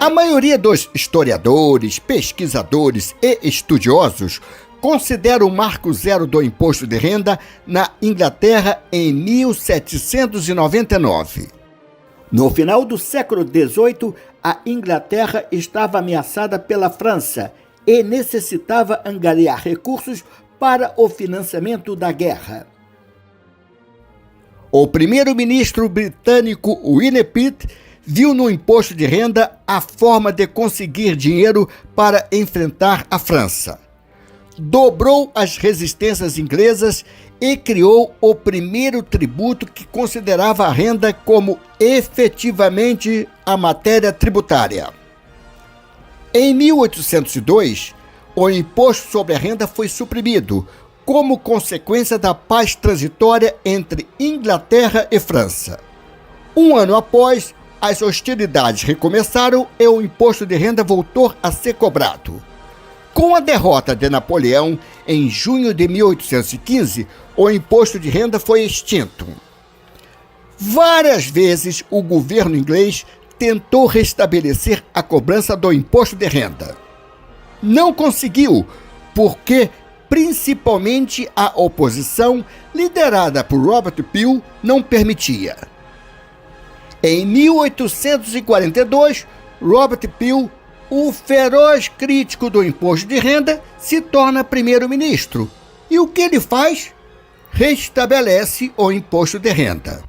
A maioria dos historiadores, pesquisadores e estudiosos considera o marco zero do imposto de renda na Inglaterra em 1799. No final do século XVIII, a Inglaterra estava ameaçada pela França e necessitava angariar recursos para o financiamento da guerra. O primeiro-ministro britânico William Pitt viu no imposto de renda a forma de conseguir dinheiro para enfrentar a França. Dobrou as resistências inglesas e criou o primeiro tributo que considerava a renda como efetivamente a matéria tributária. Em 1802, o imposto sobre a renda foi suprimido, como consequência da paz transitória entre Inglaterra e França. Um ano após, as hostilidades recomeçaram e o imposto de renda voltou a ser cobrado. Com a derrota de Napoleão, em junho de 1815, o imposto de renda foi extinto. Várias vezes o governo inglês tentou restabelecer a cobrança do imposto de renda. Não conseguiu, porque principalmente a oposição, liderada por Robert Peel, não permitia. Em 1842, Robert Peel, o feroz crítico do imposto de renda, se torna primeiro-ministro. E o que ele faz? Restabelece o imposto de renda.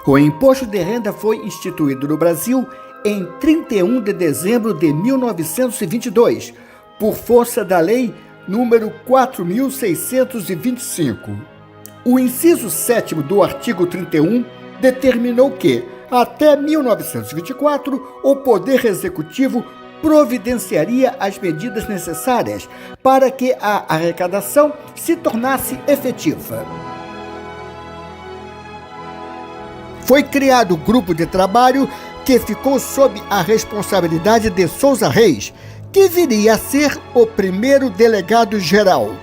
O imposto de renda foi instituído no Brasil em 31 de dezembro de 1922, por força da Lei nº 4.625. O inciso 7º do artigo 31 determinou que, até 1924, o Poder Executivo providenciaria as medidas necessárias para que a arrecadação se tornasse efetiva. Foi criado um grupo de trabalho que ficou sob a responsabilidade de Souza Reis, que viria a ser o primeiro delegado-geral.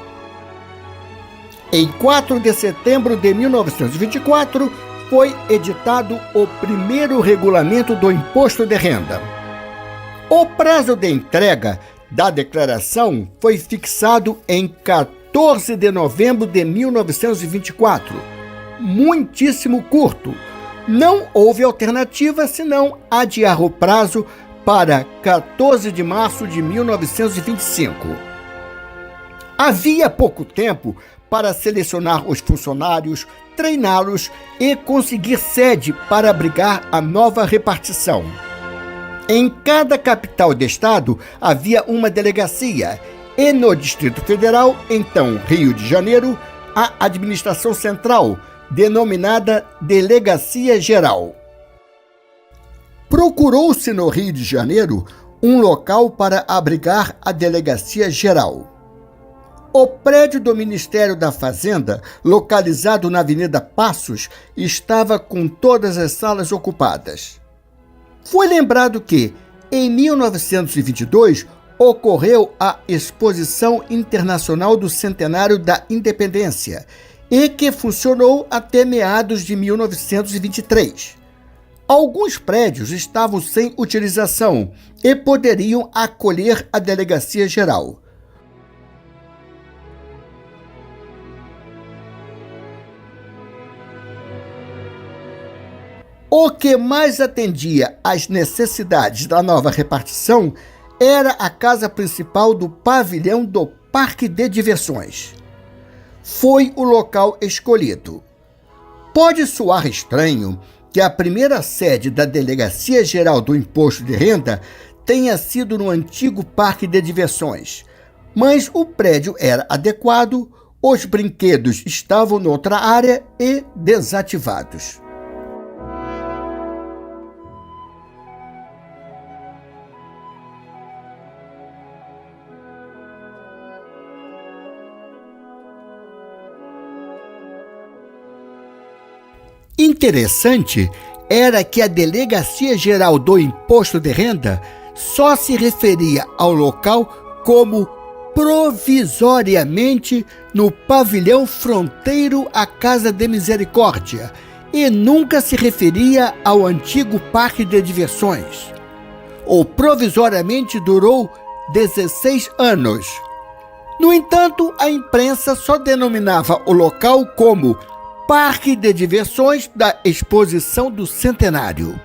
Em 4 de setembro de 1924, foi editado o primeiro regulamento do imposto de renda. O prazo de entrega da declaração foi fixado em 14 de novembro de 1924, muitíssimo curto. Não houve alternativa senão adiar o prazo para 14 de março de 1925. Havia pouco tempo para selecionar os funcionários, treiná-los e conseguir sede para abrigar a nova repartição. Em cada capital de estado havia uma delegacia e no Distrito Federal, então Rio de Janeiro, a administração central, denominada Delegacia Geral. Procurou-se no Rio de Janeiro um local para abrigar a Delegacia Geral. O prédio do Ministério da Fazenda, localizado na Avenida Passos, estava com todas as salas ocupadas. Foi lembrado que, em 1922, ocorreu a Exposição Internacional do Centenário da Independência e que funcionou até meados de 1923. Alguns prédios estavam sem utilização e poderiam acolher a Delegacia Geral. O que mais atendia às necessidades da nova repartição era a casa principal do pavilhão do Parque de Diversões. Foi o local escolhido. Pode soar estranho que a primeira sede da Delegacia Geral do Imposto de Renda tenha sido no antigo Parque de Diversões, mas o prédio era adequado, os brinquedos estavam noutra área e desativados. Interessante era que a Delegacia Geral do Imposto de Renda só se referia ao local como provisoriamente no pavilhão fronteiro à Casa de Misericórdia e nunca se referia ao antigo Parque de Diversões. O provisoriamente durou 16 anos. No entanto, a imprensa só denominava o local como Parque de Diversões da Exposição do Centenário.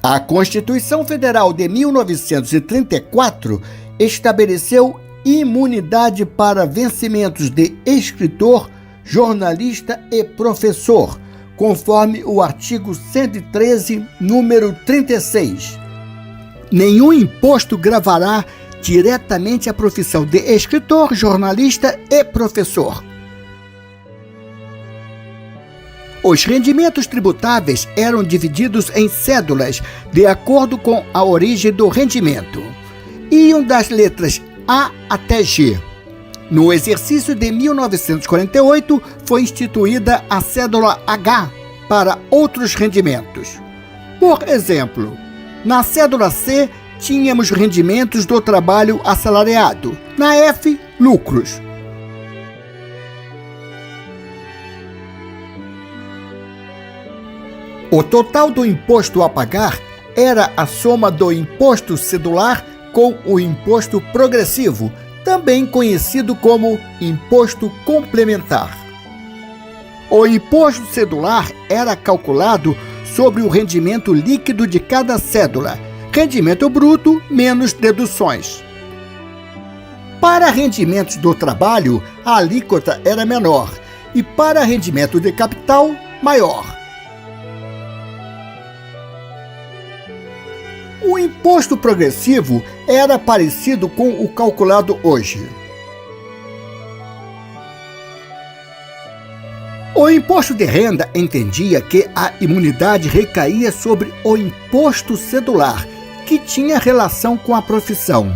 A Constituição Federal de 1934 estabeleceu imunidade para vencimentos de escritor, jornalista e professor, conforme o artigo 113, número 36. Nenhum imposto gravará diretamente a profissão de escritor, jornalista e professor. Os rendimentos tributáveis eram divididos em cédulas de acordo com a origem do rendimento. Iam das letras A até G. No exercício de 1948, foi instituída a cédula H para outros rendimentos. Por exemplo, na cédula C, tínhamos rendimentos do trabalho assalariado. Na F, lucros. O total do imposto a pagar era a soma do imposto cedular com o imposto progressivo, também conhecido como imposto complementar. O imposto cedular era calculado sobre o rendimento líquido de cada cédula, rendimento bruto menos deduções. Para rendimentos do trabalho, a alíquota era menor e para rendimento de capital, maior. O imposto progressivo era parecido com o calculado hoje. O imposto de renda entendia que a imunidade recaía sobre o imposto cedular, que tinha relação com a profissão.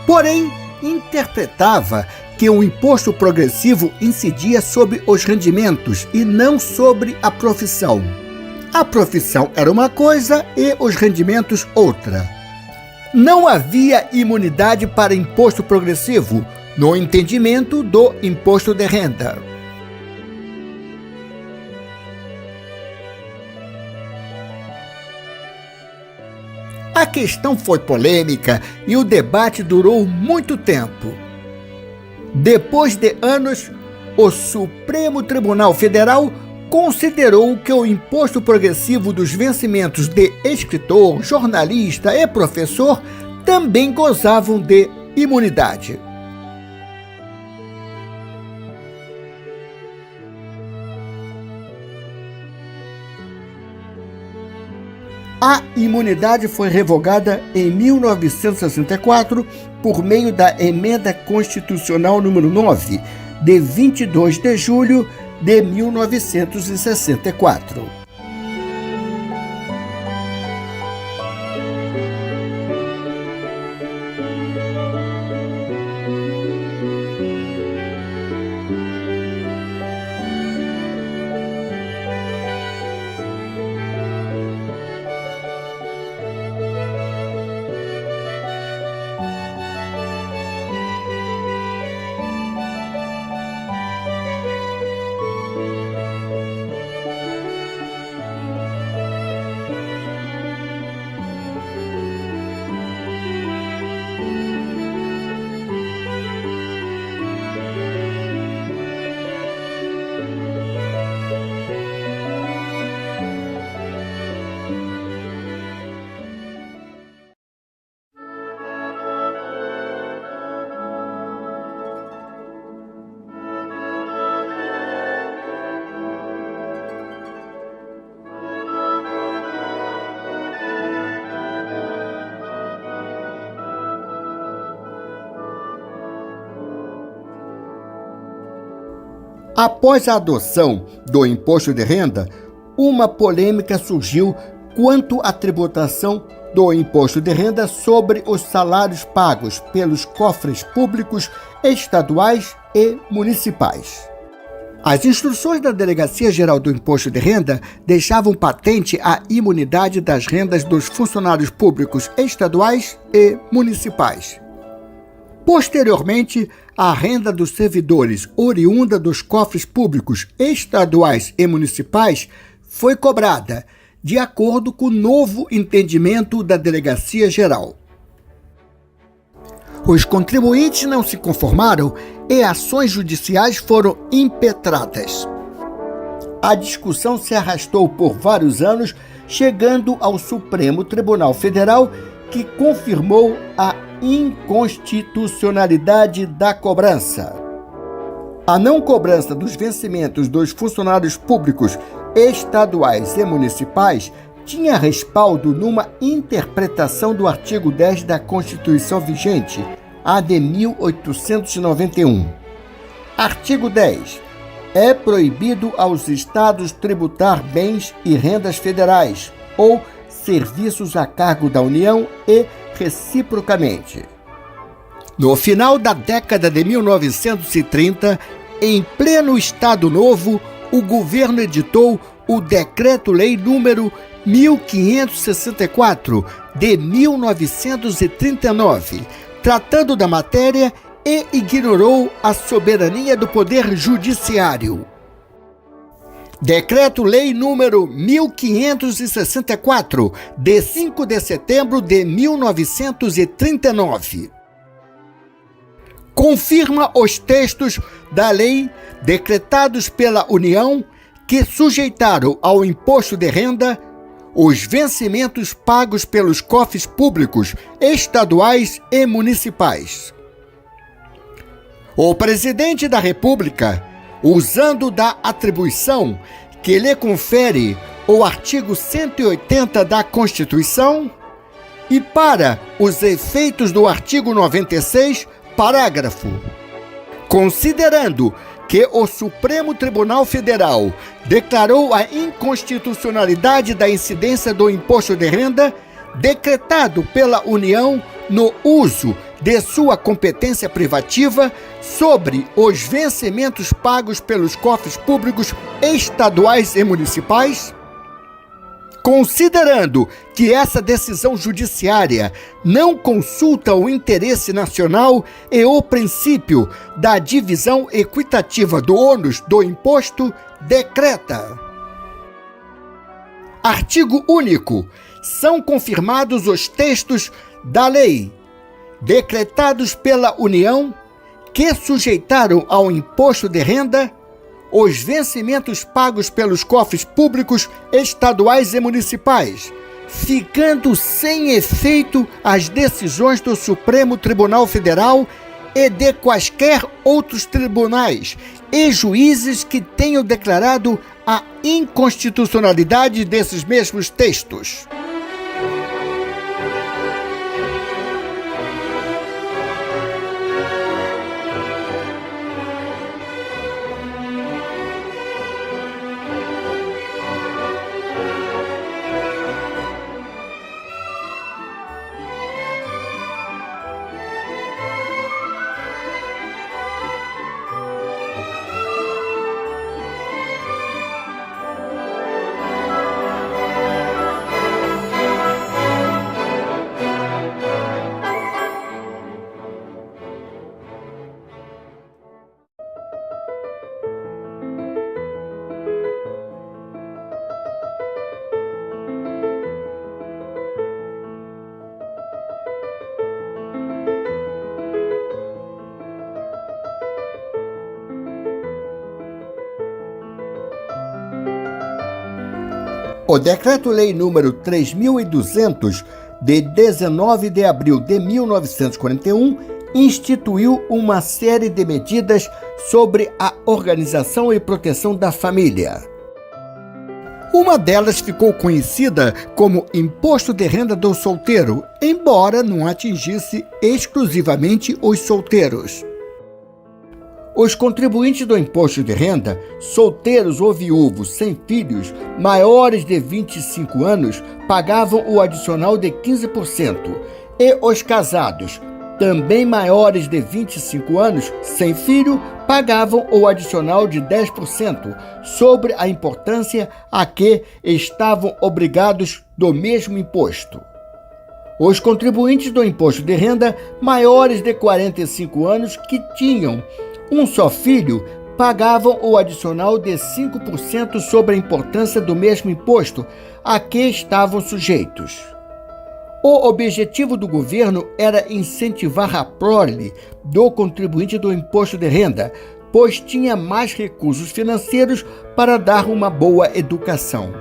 Porém, interpretava que o imposto progressivo incidia sobre os rendimentos e não sobre a profissão. A profissão era uma coisa e os rendimentos outra. Não havia imunidade para imposto progressivo no entendimento do imposto de renda. A questão foi polêmica e o debate durou muito tempo. Depois de anos, o Supremo Tribunal Federal considerou que o imposto progressivo dos vencimentos de escritor, jornalista e professor também gozavam de imunidade. A imunidade foi revogada em 1964 por meio da Emenda Constitucional número 9, de 22 de julho de 1964. Após a adoção do imposto de renda, uma polêmica surgiu quanto à tributação do imposto de renda sobre os salários pagos pelos cofres públicos estaduais e municipais. As instruções da Delegacia Geral do Imposto de Renda deixavam patente a imunidade das rendas dos funcionários públicos estaduais e municipais. Posteriormente, a renda dos servidores oriunda dos cofres públicos estaduais e municipais foi cobrada, de acordo com o novo entendimento da Delegacia Geral. Os contribuintes não se conformaram e ações judiciais foram impetradas. A discussão se arrastou por vários anos, chegando ao Supremo Tribunal Federal, que confirmou a inconstitucionalidade da cobrança. A não cobrança dos vencimentos dos funcionários públicos estaduais e municipais tinha respaldo numa interpretação do artigo 10 da Constituição vigente, a de 1891. Artigo 10. É proibido aos estados tributar bens e rendas federais ou serviços a cargo da União e reciprocamente. No final da década de 1930, em pleno Estado Novo, o governo editou o Decreto-Lei número 1564 de 1939, tratando da matéria e ignorou a soberania do Poder Judiciário. Decreto-Lei número 1564, de 5 de setembro de 1939. Confirma os textos da lei decretados pela União que sujeitaram ao imposto de renda os vencimentos pagos pelos cofres públicos estaduais e municipais. O presidente da República, usando da atribuição que lhe confere o artigo 180 da Constituição e para os efeitos do artigo 96, parágrafo, considerando que o Supremo Tribunal Federal declarou a inconstitucionalidade da incidência do imposto de renda decretado pela União no uso de sua competência privativa sobre os vencimentos pagos pelos cofres públicos estaduais e municipais? Considerando que essa decisão judiciária não consulta o interesse nacional e o princípio da divisão equitativa do ônus do imposto, decreta. Artigo único. São confirmados os textos da lei, decretados pela União, que sujeitaram ao imposto de renda os vencimentos pagos pelos cofres públicos estaduais e municipais, ficando sem efeito as decisões do Supremo Tribunal Federal e de quaisquer outros tribunais e juízes que tenham declarado a inconstitucionalidade desses mesmos textos. O Decreto-Lei número 3.200, de 19 de abril de 1941, instituiu uma série de medidas sobre a organização e proteção da família. Uma delas ficou conhecida como Imposto de Renda do Solteiro, embora não atingisse exclusivamente os solteiros. Os contribuintes do imposto de renda, solteiros ou viúvos sem filhos, maiores de 25 anos, pagavam o adicional de 15%, e os casados, também maiores de 25 anos, sem filho, pagavam o adicional de 10% sobre a importância a que estavam obrigados do mesmo imposto. Os contribuintes do imposto de renda, maiores de 45 anos, que tinham um só filho, pagavam o adicional de 5% sobre a importância do mesmo imposto a que estavam sujeitos. O objetivo do governo era incentivar a prole do contribuinte do imposto de renda, pois tinha mais recursos financeiros para dar uma boa educação.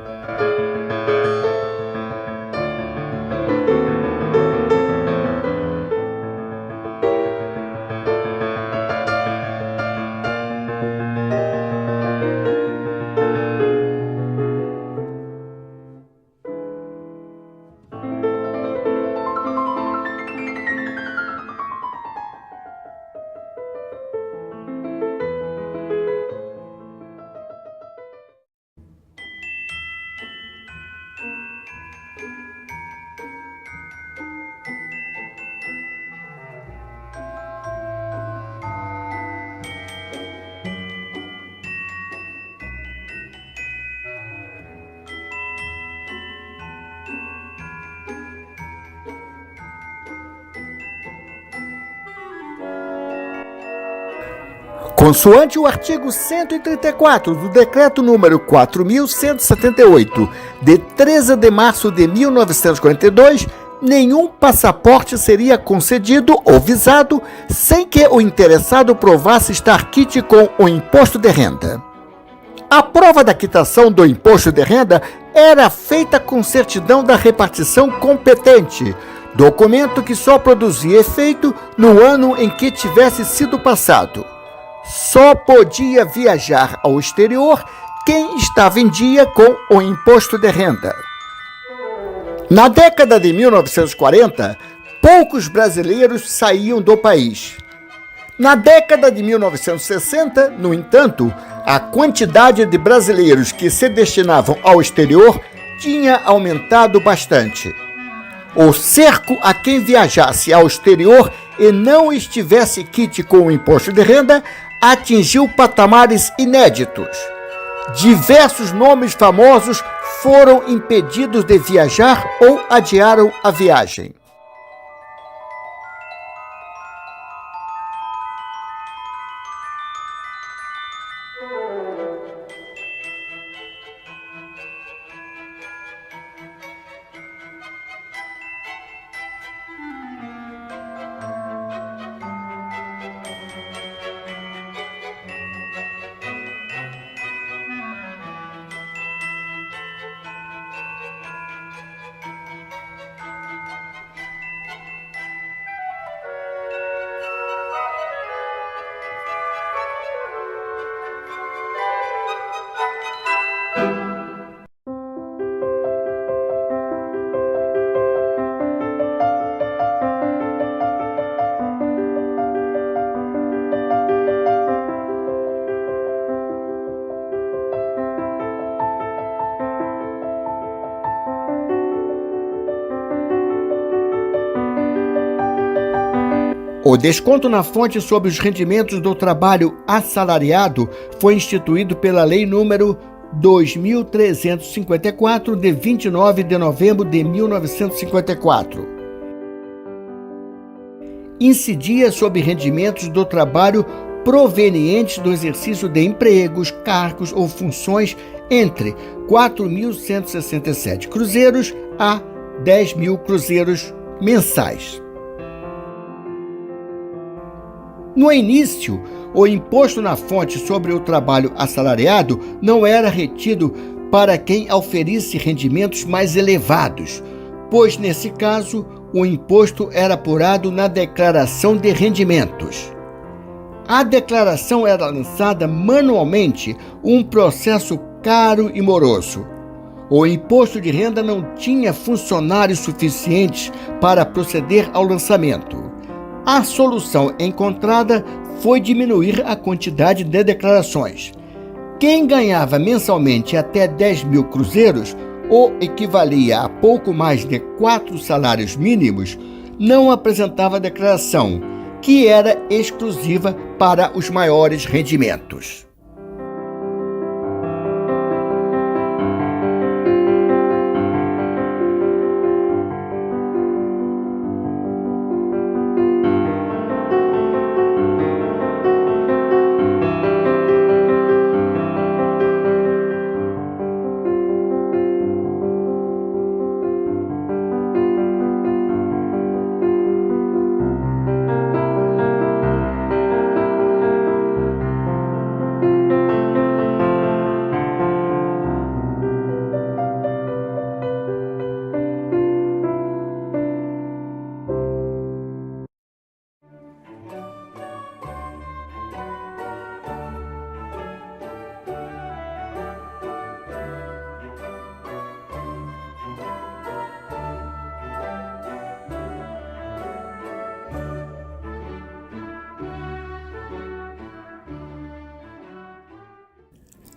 Consoante o artigo 134 do Decreto número 4.178, de 13 de março de 1942, nenhum passaporte seria concedido ou visado sem que o interessado provasse estar quite com o imposto de renda. A prova da quitação do imposto de renda era feita com certidão da repartição competente, documento que só produzia efeito no ano em que tivesse sido passado. Só podia viajar ao exterior quem estava em dia com o imposto de renda. Na década de 1940, poucos brasileiros saíam do país. Na década de 1960, no entanto, a quantidade de brasileiros que se destinavam ao exterior tinha aumentado bastante. O cerco a quem viajasse ao exterior e não estivesse quite com o imposto de renda atingiu patamares inéditos. Diversos nomes famosos foram impedidos de viajar ou adiaram a viagem. O desconto na fonte sobre os rendimentos do trabalho assalariado foi instituído pela Lei nº 2.354, de 29 de novembro de 1954. Incidia sobre rendimentos do trabalho provenientes do exercício de empregos, cargos ou funções entre 4.167 cruzeiros a 10.000 cruzeiros mensais. No início, o imposto na fonte sobre o trabalho assalariado não era retido para quem oferisse rendimentos mais elevados, pois, nesse caso, o imposto era apurado na declaração de rendimentos. A declaração era lançada manualmente, um processo caro e moroso. O imposto de renda não tinha funcionários suficientes para proceder ao lançamento. A solução encontrada foi diminuir a quantidade de declarações. Quem ganhava mensalmente até 10.000 cruzeiros, ou equivalia a pouco mais de 4 salários mínimos, não apresentava declaração, que era exclusiva para os maiores rendimentos.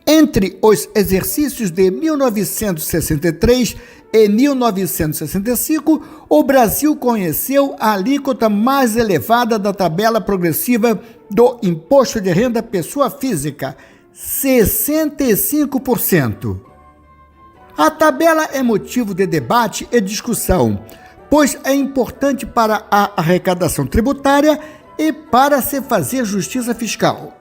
Entre os exercícios de 1963 e 1965, o Brasil conheceu a alíquota mais elevada da tabela progressiva do Imposto de Renda Pessoa Física, 65%. A tabela é motivo de debate e discussão, pois é importante para a arrecadação tributária e para se fazer justiça fiscal.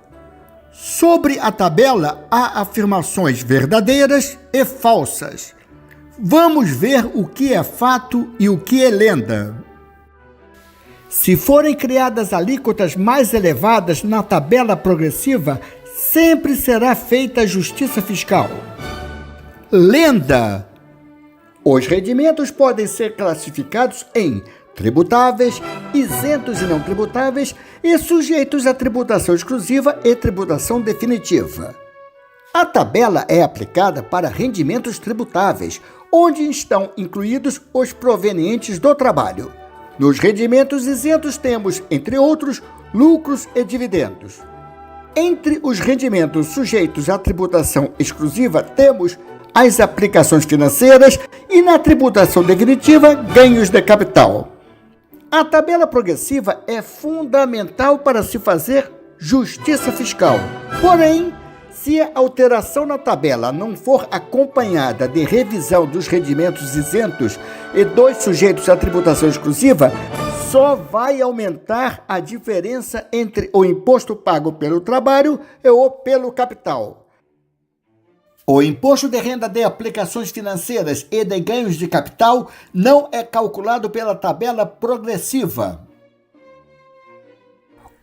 Sobre a tabela, há afirmações verdadeiras e falsas. Vamos ver o que é fato e o que é lenda. Se forem criadas alíquotas mais elevadas na tabela progressiva, sempre será feita a justiça fiscal. Lenda: os rendimentos podem ser classificados em tributáveis, isentos e não tributáveis e sujeitos à tributação exclusiva e tributação definitiva. A tabela é aplicada para rendimentos tributáveis, onde estão incluídos os provenientes do trabalho. Nos rendimentos isentos temos, entre outros, lucros e dividendos. Entre os rendimentos sujeitos à tributação exclusiva temos as aplicações financeiras e, na tributação definitiva, ganhos de capital. A tabela progressiva é fundamental para se fazer justiça fiscal. Porém, se a alteração na tabela não for acompanhada de revisão dos rendimentos isentos e dos sujeitos à tributação exclusiva, só vai aumentar a diferença entre o imposto pago pelo trabalho ou pelo capital. O imposto de renda de aplicações financeiras e de ganhos de capital não é calculado pela tabela progressiva.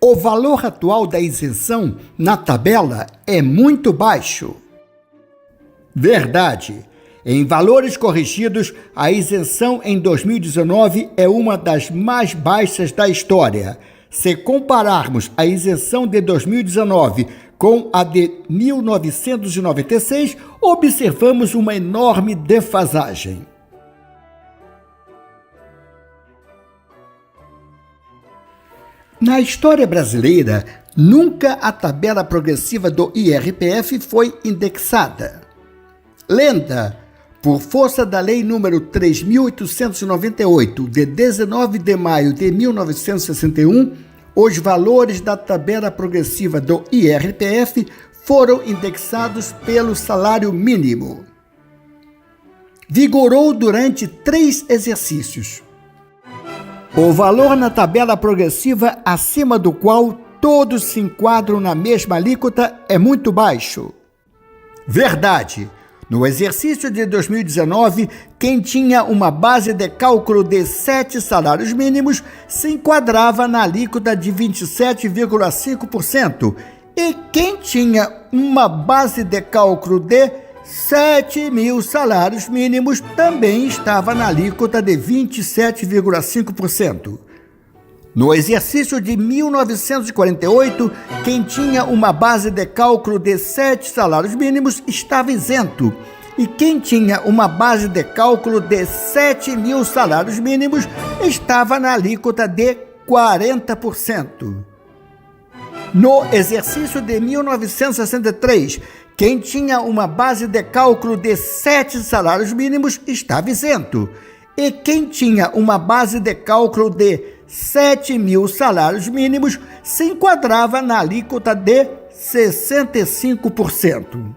O valor atual da isenção na tabela é muito baixo. Verdade. Em valores corrigidos, a isenção em 2019 é uma das mais baixas da história. Se compararmos a isenção de 2019 com a de 1996, observamos uma enorme defasagem. Na história brasileira, nunca a tabela progressiva do IRPF foi indexada. Lenda: por força da Lei nº 3.898, de 19 de maio de 1961, os valores da tabela progressiva do IRPF foram indexados pelo salário mínimo. Vigorou durante 3 exercícios. O valor na tabela progressiva acima do qual todos se enquadram na mesma alíquota é muito baixo. Verdade. No exercício de 2019, quem tinha uma base de cálculo de 7 salários mínimos se enquadrava na alíquota de 27,5%, e quem tinha uma base de cálculo de 7.000 salários mínimos também estava na alíquota de 27,5%. No exercício de 1948, quem tinha uma base de cálculo de 7 salários mínimos estava isento, e quem tinha uma base de cálculo de 7.000 salários mínimos estava na alíquota de 40%. No exercício de 1963, quem tinha uma base de cálculo de 7 salários mínimos estava isento, e quem tinha uma base de cálculo de 7.000 salários mínimos se enquadrava na alíquota de 65%.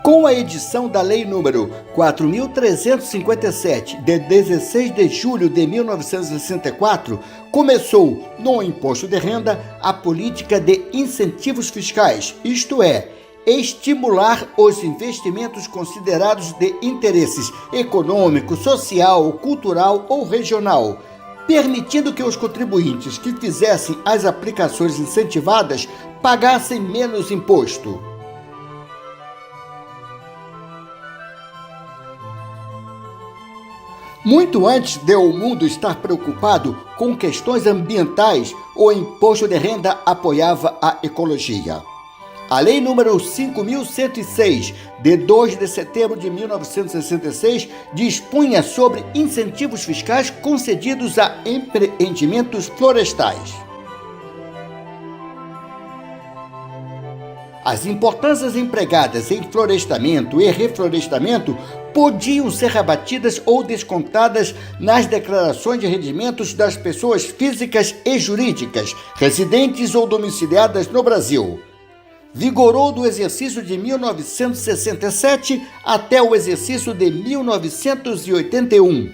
Com a edição da Lei nº 4.357, de 16 de julho de 1964, começou, no imposto de renda, a política de incentivos fiscais, isto é, estimular os investimentos considerados de interesses econômico, social, cultural ou regional, permitindo que os contribuintes que fizessem as aplicações incentivadas pagassem menos imposto. Muito antes de o mundo estar preocupado com questões ambientais, o imposto de renda apoiava a ecologia. A Lei nº 5.106, de 2 de setembro de 1966, dispunha sobre incentivos fiscais concedidos a empreendimentos florestais. As importâncias empregadas em florestamento e reflorestamento podiam ser abatidas ou descontadas nas declarações de rendimentos das pessoas físicas e jurídicas, residentes ou domiciliadas no Brasil. Vigorou do exercício de 1967 até o exercício de 1981.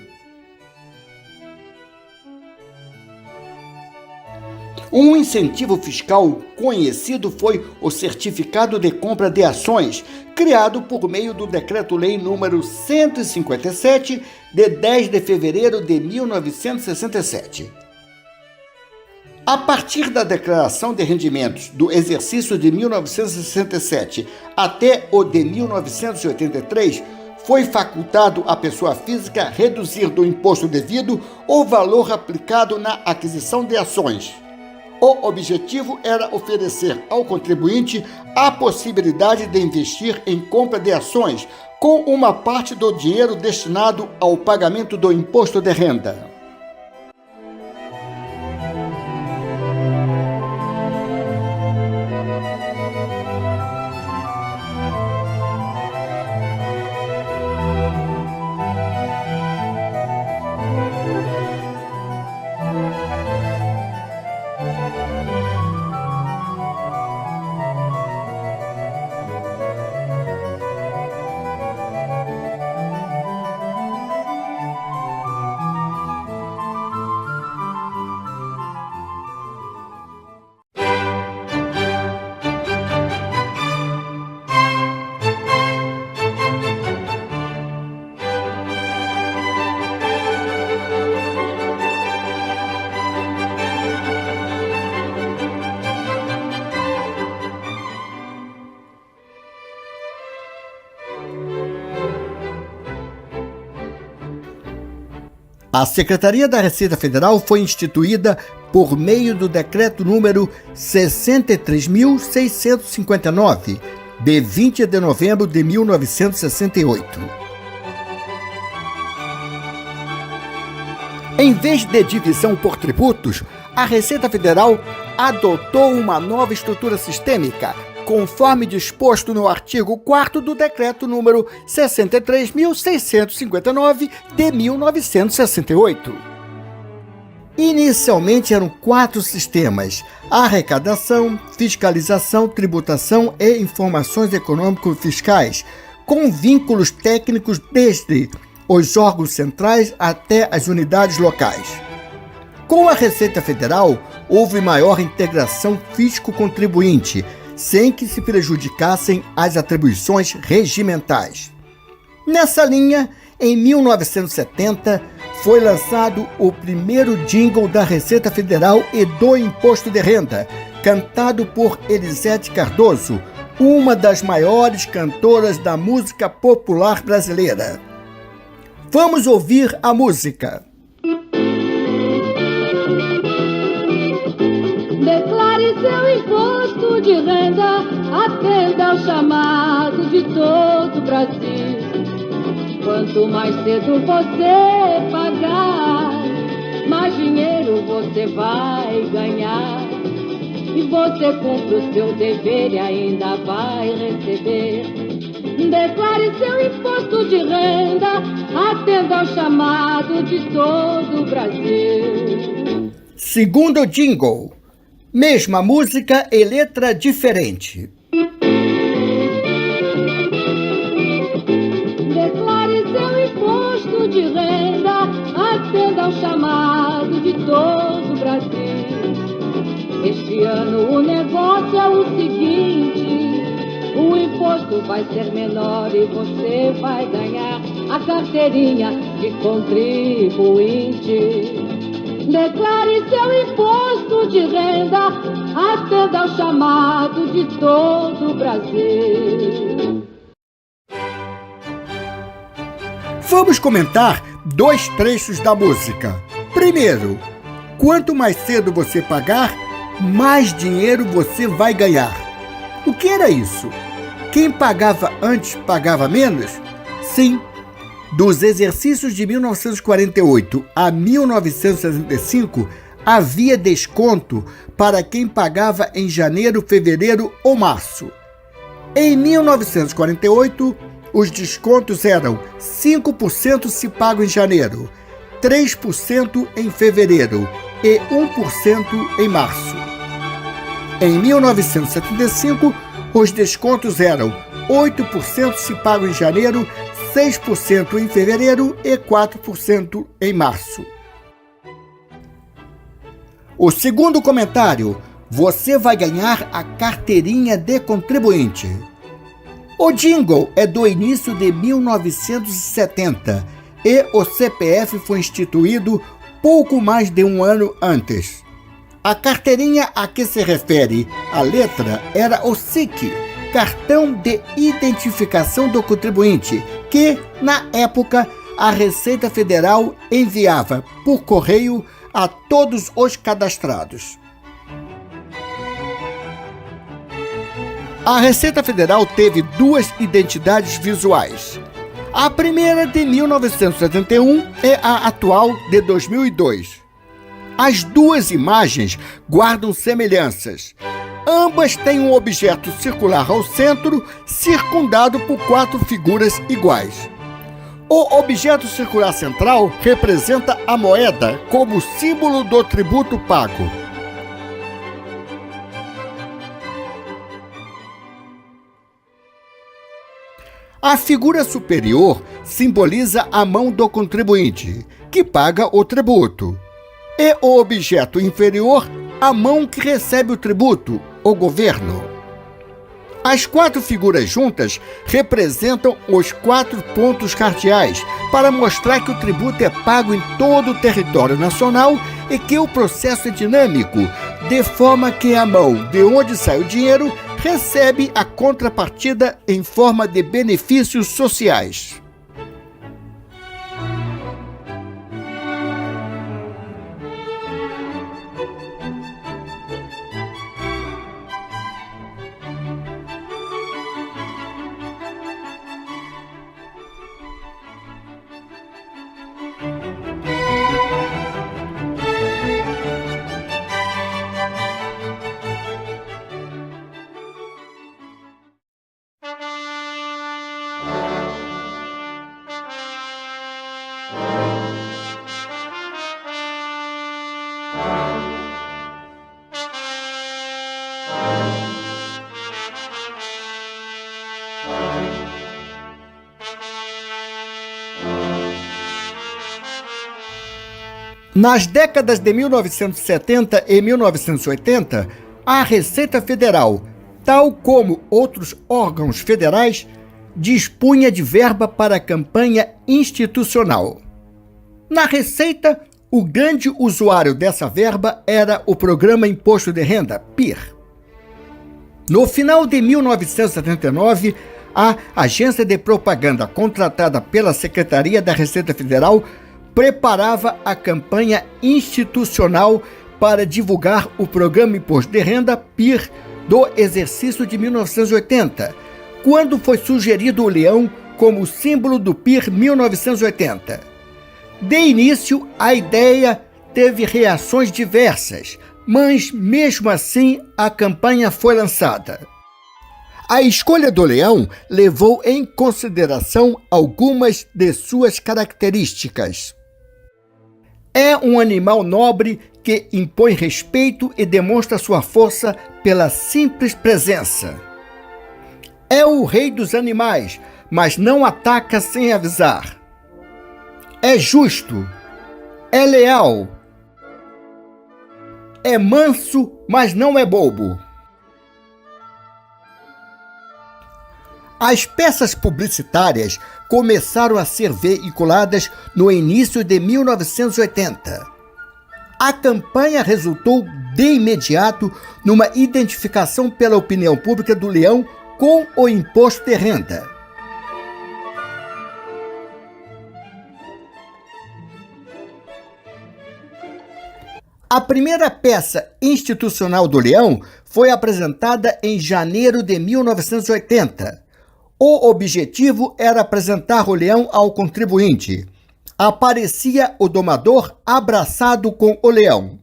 Um incentivo fiscal conhecido foi o Certificado de Compra de Ações, criado por meio do Decreto-Lei número 157, de 10 de fevereiro de 1967. A partir da Declaração de Rendimentos do exercício de 1967 até o de 1983, foi facultado à pessoa física reduzir do imposto devido o valor aplicado na aquisição de ações. O objetivo era oferecer ao contribuinte a possibilidade de investir em compra de ações, com uma parte do dinheiro destinado ao pagamento do imposto de renda. A Secretaria da Receita Federal foi instituída por meio do Decreto número 63.659, de 20 de novembro de 1968. Em vez de divisão por tributos, a Receita Federal adotou uma nova estrutura sistêmica, conforme disposto no artigo 4º do Decreto número 63.659, de 1968. Inicialmente eram 4 sistemas: arrecadação, fiscalização, tributação e informações econômico-fiscais, com vínculos técnicos desde os órgãos centrais até as unidades locais. Com a Receita Federal, houve maior integração fisco-contribuinte, sem que se prejudicassem as atribuições regimentais. Nessa linha, em 1970, foi lançado o primeiro jingle da Receita Federal e do Imposto de Renda, cantado por Elisete Cardoso, uma das maiores cantoras da música popular brasileira. Vamos ouvir a música. Declare seu imposto de renda, atenda ao chamado de todo o Brasil. Quanto mais cedo você pagar, mais dinheiro você vai ganhar. E você cumpre o seu dever e ainda vai receber. Declare seu imposto de renda, atenda ao chamado de todo o Brasil. Segundo jingle. Mesma música e letra diferente. Declare seu imposto de renda, atenda ao chamado de todo o Brasil. Este ano o negócio é o seguinte: o imposto vai ser menor e você vai ganhar a carteirinha de contribuinte. Declare seu imposto de renda, atenda ao chamado de todo o Brasil. Vamos comentar 2 trechos da música. Primeiro, quanto mais cedo você pagar, mais dinheiro você vai ganhar. O que era isso? Quem pagava antes pagava menos? Sim. Dos exercícios de 1948 a 1965, havia desconto para quem pagava em janeiro, fevereiro ou março. Em 1948, os descontos eram 5% se pago em janeiro, 3% em fevereiro e 1% em março. Em 1975, os descontos eram 8% se pago em janeiro, 6% em fevereiro e 4% em março. O segundo comentário: você vai ganhar a carteirinha de contribuinte. O jingle é do início de 1970 e o CPF foi instituído pouco mais de um ano antes. A carteirinha a que se refere a letra era o SIC, Cartão de Identificação do Contribuinte, que, na época, a Receita Federal enviava por correio a todos os cadastrados. A Receita Federal teve duas identidades visuais. A primeira de 1971 e a atual de 2002. As duas imagens guardam semelhanças. Ambas têm um objeto circular ao centro, circundado por 4 figuras iguais. O objeto circular central representa a moeda como símbolo do tributo pago. A figura superior simboliza a mão do contribuinte, que paga o tributo, e o objeto inferior, a mão que recebe o tributo, o governo. As 4 figuras juntas representam os 4 pontos cardeais para mostrar que o tributo é pago em todo o território nacional e que o processo é dinâmico, de forma que a mão de onde sai o dinheiro recebe a contrapartida em forma de benefícios sociais. Nas décadas de 1970 e 1980, a Receita Federal, tal como outros órgãos federais, dispunha de verba para a campanha institucional. Na Receita, o grande usuário dessa verba era o Programa Imposto de Renda, PIR. No final de 1979, a agência de propaganda contratada pela Secretaria da Receita Federal preparava a campanha institucional para divulgar o Programa Imposto de Renda, PIR, do exercício de 1980, quando foi sugerido o leão como símbolo do PIR 1980. De início, a ideia teve reações diversas, mas mesmo assim a campanha foi lançada. A escolha do leão levou em consideração algumas de suas características. É um animal nobre que impõe respeito e demonstra sua força pela simples presença. É o rei dos animais, mas não ataca sem avisar. É justo, é leal, é manso, mas não é bobo. As peças publicitárias começaram a ser veiculadas no início de 1980. A campanha resultou de imediato numa identificação pela opinião pública do leão com o imposto de renda. A primeira peça institucional do leão foi apresentada em janeiro de 1980. O objetivo era apresentar o leão ao contribuinte. Aparecia o domador abraçado com o leão.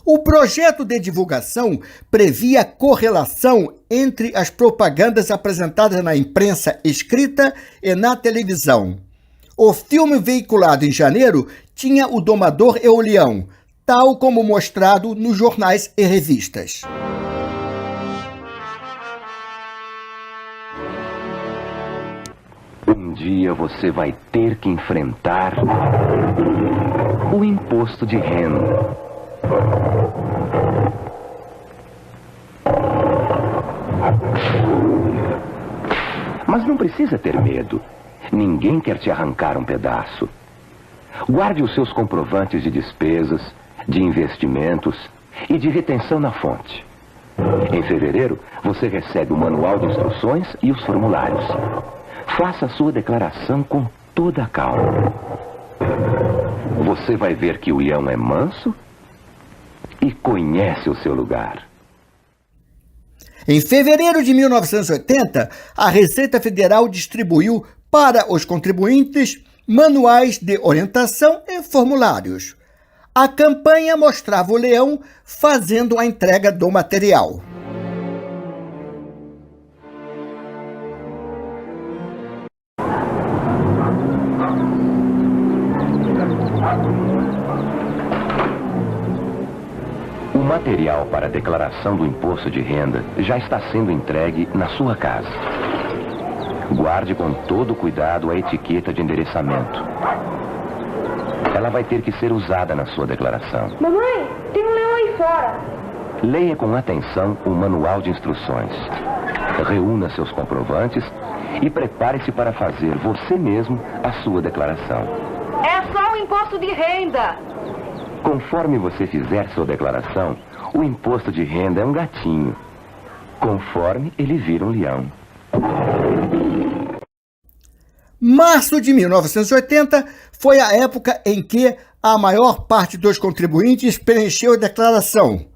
O projeto de divulgação previa correlação entre as propagandas apresentadas na imprensa escrita e na televisão. O filme veiculado em janeiro tinha o domador e o leão, tal como mostrado nos jornais e revistas. Um dia você vai ter que enfrentar o imposto de renda. Mas não precisa ter medo. Ninguém quer te arrancar um pedaço. Guarde os seus comprovantes de despesas, de investimentos e de retenção na fonte. Em fevereiro, você recebe o manual de instruções e os formulários. Faça a sua declaração com toda a calma. Você vai ver que o leão é manso e conhece o seu lugar. Em fevereiro de 1980, a Receita Federal distribuiu para os contribuintes manuais de orientação e formulários. A campanha mostrava o leão fazendo a entrega do material. O material para a declaração do imposto de renda já está sendo entregue na sua casa. Guarde com todo cuidado a etiqueta de endereçamento. Ela vai ter que ser usada na sua declaração. Mamãe, tem um leão aí fora. Leia com atenção o manual de instruções. Reúna seus comprovantes e prepare-se para fazer você mesmo a sua declaração. É só o imposto de renda. Conforme você fizer sua declaração, o imposto de renda é um gatinho. Conforme ele vira um leão. Março de 1980 foi a época em que a maior parte dos contribuintes preencheu a declaração.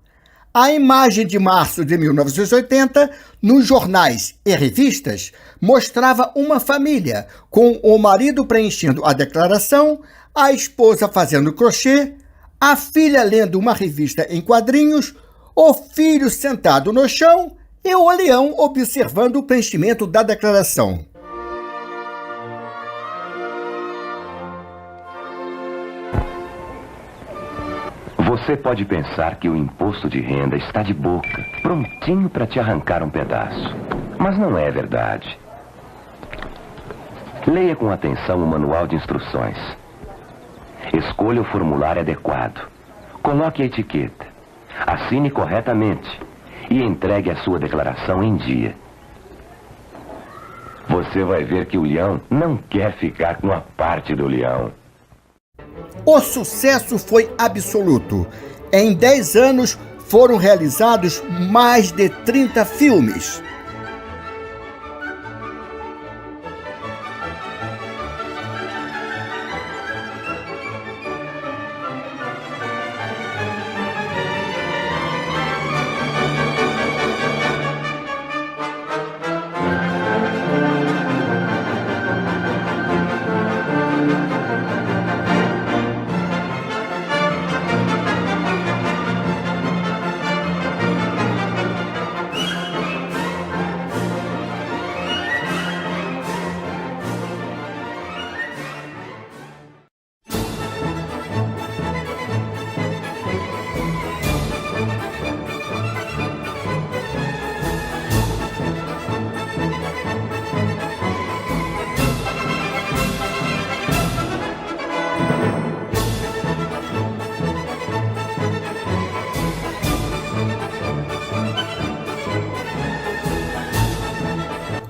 A imagem de março de 1980, nos jornais e revistas, mostrava uma família com o marido preenchendo a declaração, a esposa fazendo crochê, a filha lendo uma revista em quadrinhos, o filho sentado no chão e o leão observando o preenchimento da declaração. Você pode pensar que o imposto de renda está de boca, prontinho para te arrancar um pedaço. Mas não é verdade. Leia com atenção o manual de instruções. Escolha o formulário adequado. Coloque a etiqueta. Assine corretamente e entregue a sua declaração em dia. Você vai ver que o leão não quer ficar com a parte do leão. O sucesso foi absoluto. Em 10 anos foram realizados mais de 30 filmes.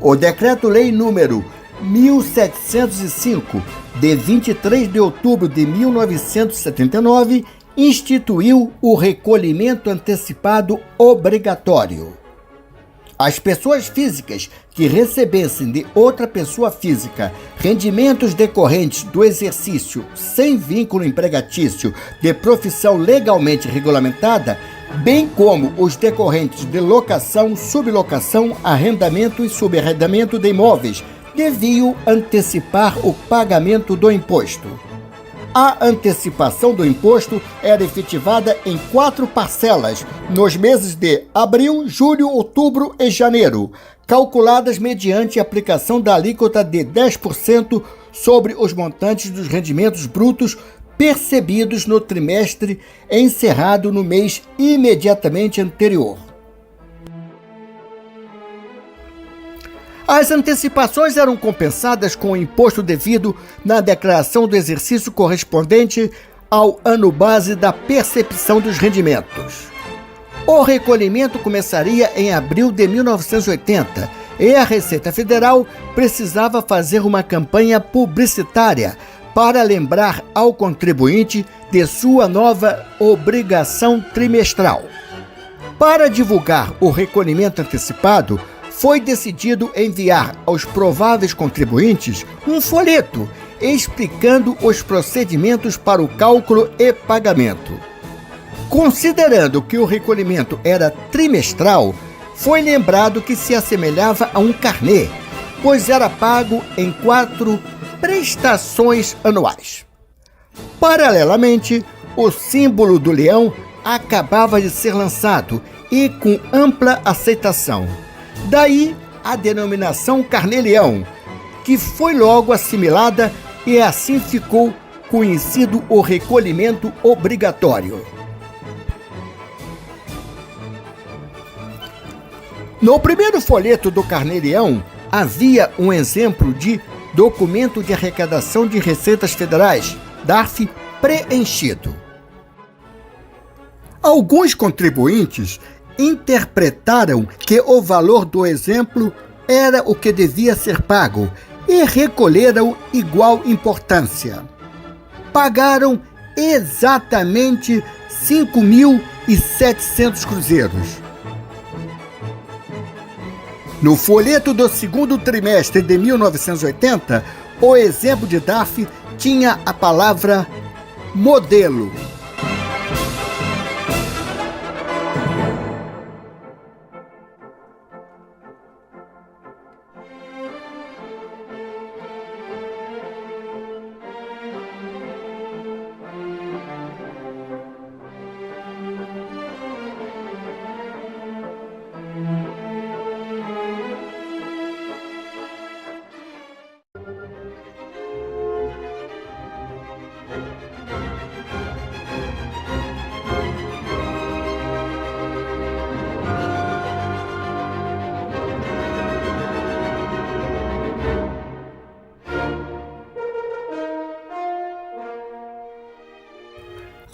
O Decreto-Lei número 1705, de 23 de outubro de 1979, instituiu o recolhimento antecipado obrigatório. As pessoas físicas que recebessem de outra pessoa física rendimentos decorrentes do exercício sem vínculo empregatício de profissão legalmente regulamentada, bem como os decorrentes de locação, sublocação, arrendamento e subarrendamento de imóveis, deviam antecipar o pagamento do imposto. A antecipação do imposto era efetivada em 4 parcelas, nos meses de abril, julho, outubro e janeiro, calculadas mediante aplicação da alíquota de 10% sobre os montantes dos rendimentos brutos percebidos no trimestre encerrado no mês imediatamente anterior. As antecipações eram compensadas com o imposto devido na declaração do exercício correspondente ao ano base da percepção dos rendimentos. O recolhimento começaria em abril de 1980 e a Receita Federal precisava fazer uma campanha publicitária para lembrar ao contribuinte de sua nova obrigação trimestral. Para divulgar o recolhimento antecipado, foi decidido enviar aos prováveis contribuintes um folheto explicando os procedimentos para o cálculo e pagamento. Considerando que o recolhimento era trimestral, foi lembrado que se assemelhava a um carnê, pois era pago em 4 prestações anuais. Paralelamente, o símbolo do leão acabava de ser lançado e com ampla aceitação. Daí a denominação carnê-leão, que foi logo assimilada e assim ficou conhecido o recolhimento obrigatório. No primeiro folheto do carnê-leão havia um exemplo de documento de arrecadação de receitas federais, DARF, preenchido. Alguns contribuintes interpretaram que o valor do exemplo era o que devia ser pago e recolheram igual importância. Pagaram exatamente 5.700 cruzeiros. No folheto do segundo trimestre de 1980, o exemplo de DARF tinha a palavra modelo.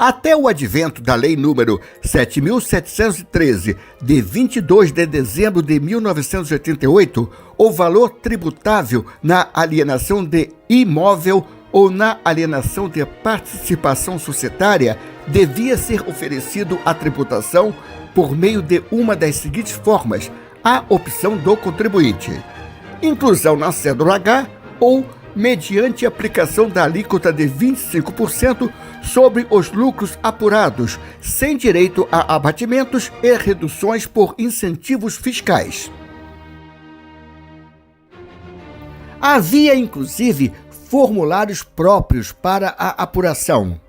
Até o advento da Lei número 7.713, de 22 de dezembro de 1988, o valor tributável na alienação de imóvel ou na alienação de participação societária devia ser oferecido à tributação por meio de uma das seguintes formas, à opção do contribuinte: inclusão na cédula H ou mediante aplicação da alíquota de 25% sobre os lucros apurados, sem direito a abatimentos e reduções por incentivos fiscais. Havia, inclusive, formulários próprios para a apuração: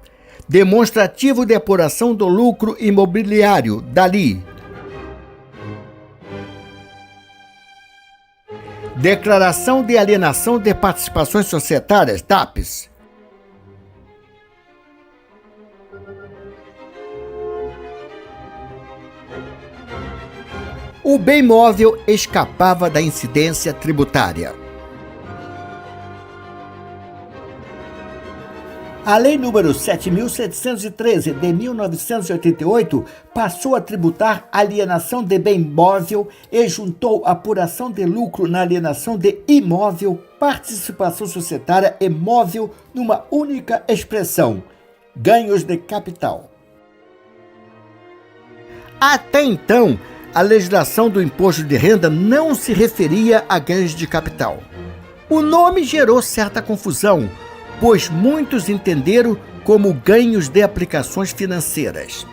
demonstrativo de apuração do lucro imobiliário, DALI, declaração de alienação de participações societárias, DAPS, o bem móvel escapava da incidência tributária. A Lei número 7.713, de 1988, passou a tributar alienação de bem móvel e juntou apuração de lucro na alienação de imóvel, participação societária e móvel numa única expressão: ganhos de capital. Até então, a legislação do imposto de renda não se referia a ganhos de capital. O nome gerou certa confusão, pois muitos entenderam como ganhos de aplicações financeiras.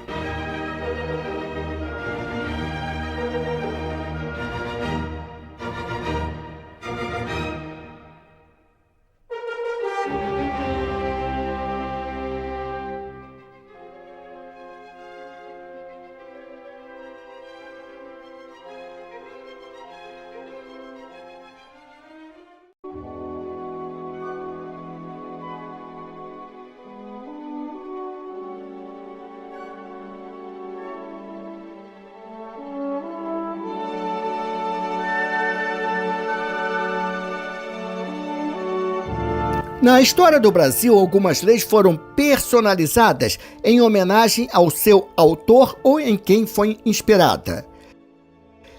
Na história do Brasil, algumas leis foram personalizadas em homenagem ao seu autor ou em quem foi inspirada.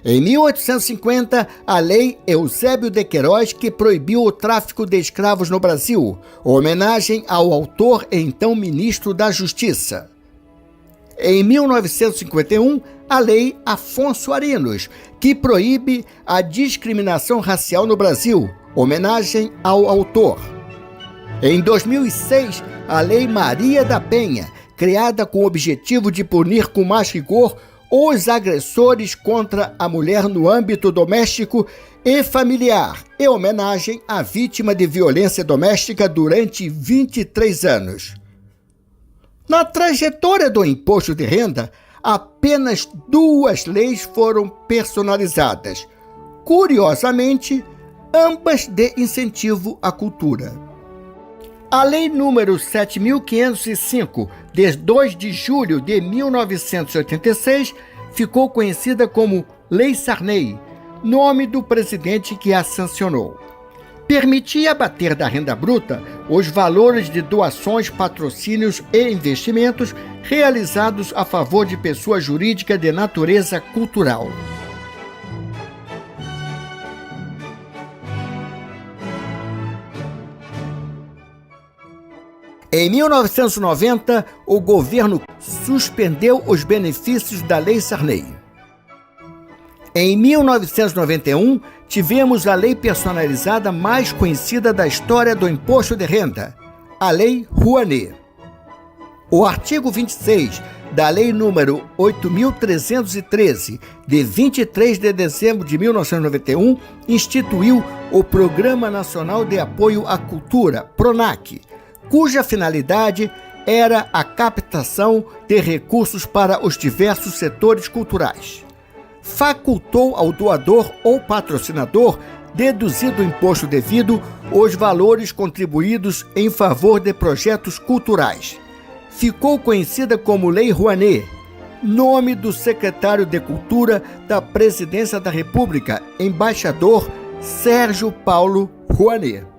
Em 1850, a Lei Eusébio de Queiroz, que proibiu o tráfico de escravos no Brasil, homenagem ao autor e então ministro da Justiça. Em 1951, a Lei Afonso Arinos, que proíbe a discriminação racial no Brasil, homenagem ao autor. Em 2006, a Lei Maria da Penha, criada com o objetivo de punir com mais rigor os agressores contra a mulher no âmbito doméstico e familiar, e homenagem à vítima de violência doméstica durante 23 anos. Na trajetória do imposto de renda, apenas 2 leis foram personalizadas, curiosamente, ambas de incentivo à cultura. A Lei número 7.505, de 2 de julho de 1986, ficou conhecida como Lei Sarney, nome do presidente que a sancionou. Permitia abater da renda bruta os valores de doações, patrocínios e investimentos realizados a favor de pessoa jurídica de natureza cultural. Em 1990, o governo suspendeu os benefícios da Lei Sarney. Em 1991, tivemos a lei personalizada mais conhecida da história do imposto de renda, a Lei Rouanet. O artigo 26 da Lei número 8.313, de 23 de dezembro de 1991, instituiu o Programa Nacional de Apoio à Cultura, PRONAC, cuja finalidade era a captação de recursos para os diversos setores culturais. Facultou ao doador ou patrocinador deduzir do imposto devido os valores contribuídos em favor de projetos culturais. Ficou conhecida como Lei Rouanet, nome do secretário de Cultura da Presidência da República, embaixador Sérgio Paulo Rouanet.